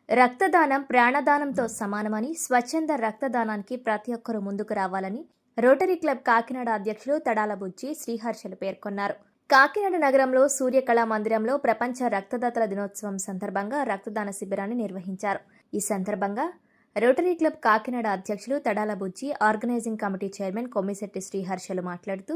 రక్తదానం ప్రాణదానంతో సమానమని, స్వచ్ఛంద రక్తదానానికి ప్రతి ఒక్కరూ ముందుకు రావాలని రోటరీ క్లబ్ కాకినాడ అధ్యక్షులు తడాల బుజ్జి శ్రీహర్షలు పేర్కొన్నారు. కాకినాడ నగరంలో సూర్యకళా మందిరంలో ప్రపంచ రక్తదాతల దినోత్సవం సందర్భంగా రక్తదాన శిబిరాన్ని నిర్వహించారు. ఈ సందర్భంగా రోటరీ క్లబ్ కాకినాడ అధ్యక్షులు తడాల బుజ్జి, ఆర్గనైజింగ్ కమిటీ చైర్మన్ కొమ్మిశెట్టి శ్రీహర్షలు మాట్లాడుతూ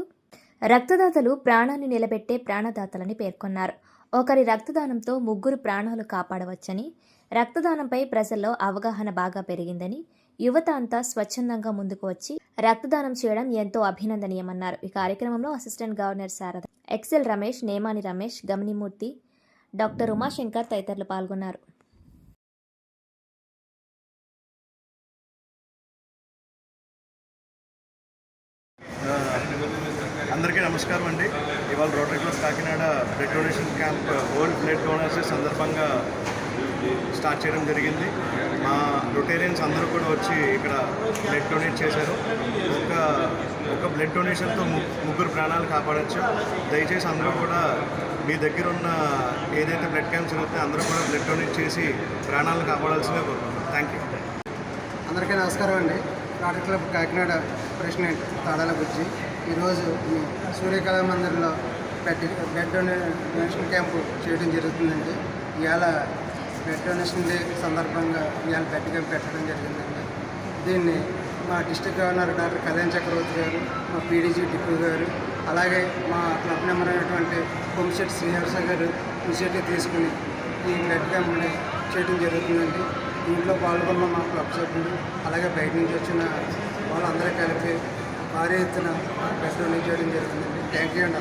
రక్తదాతలు ప్రాణాన్ని నిలబెట్టే ప్రాణదాతలని పేర్కొన్నారు. ఒకరి రక్తదానంతో 3 ప్రాణాలు కాపాడవచ్చని, రక్తదానంపై ప్రజల్లో అవగాహన బాగా పెరిగిందని, యువత అంతా స్వచ్ఛందంగా ముందుకు వచ్చి రక్తదానం చేయడం ఎంతో అభినందనీయమన్నారు. ఈ కార్యక్రమంలో అసిస్టెంట్ గవర్నర్ శారద, ఎక్సెల్ రమేష్, నేమాని రమేష్, గమనిమూర్తి, డాక్టర్ ఉమాశంకర్ తదితరులు పాల్గొన్నారు. అందరికీ నమస్కారం అండి. ఇవాళ Rotary Club Kakinada blood donation camp world blood donors సందర్భంగా స్టార్ట్ చేయడం జరిగింది. మా రొటేరియన్స్ అందరూ కూడా వచ్చి ఇక్కడ బ్లడ్ డొనేట్ చేశారు. ఒక బ్లడ్ డొనేషన్తో 3 ప్రాణాలు కాపాడచ్చు. దయచేసి అందరూ కూడా మీ దగ్గర ఉన్న ఏదైతే బ్లడ్ క్యాంప్స్ జరుగుతాయో అందరూ కూడా బ్లడ్ డొనేట్ చేసి ప్రాణాలను కాపాడాల్సిందే కోరుకుంటున్నాం. Thank you. అందరికీ నమస్కారం అండి. Rotary Club Kakinada president Tadala Bujji. ఈరోజు సూర్యకళా మందిరంలో బ్లడ్ డొనేషన్ క్యాంపు చేయడం జరుగుతుందండి. ఇవాళ బ్లడ్ డొనేషన్ డే సందర్భంగా ఇవాళ బ్లడ్ క్యాంప్ పెట్టడం జరిగిందండి. దీన్ని మా డిస్ట్రిక్ట్ గవర్నర్ డాక్టర్ కళ్యాణ్ చక్రవర్తి గారు, మా పీడీజీ టిప్పు గారు, అలాగే మా క్లబ్ మెంబర్ అయినటువంటి కొమ్మిశెట్టి శ్రీహర్ష గారు ఇనిషియేటివ్ తీసుకుని ఈ బ్లడ్ క్యాంప్ని చేయడం జరుగుతుందండి. దీంట్లో పాల్గొన్న మా క్లబ్ సభ్యులు, అలాగే బయట నుంచి వచ్చిన వాళ్ళందరూ కలిపి భారీ ఎత్తున బ్లడ్ డొనేట్ చేయడం జరుగుతుందండి. థ్యాంక్ యూ అండి.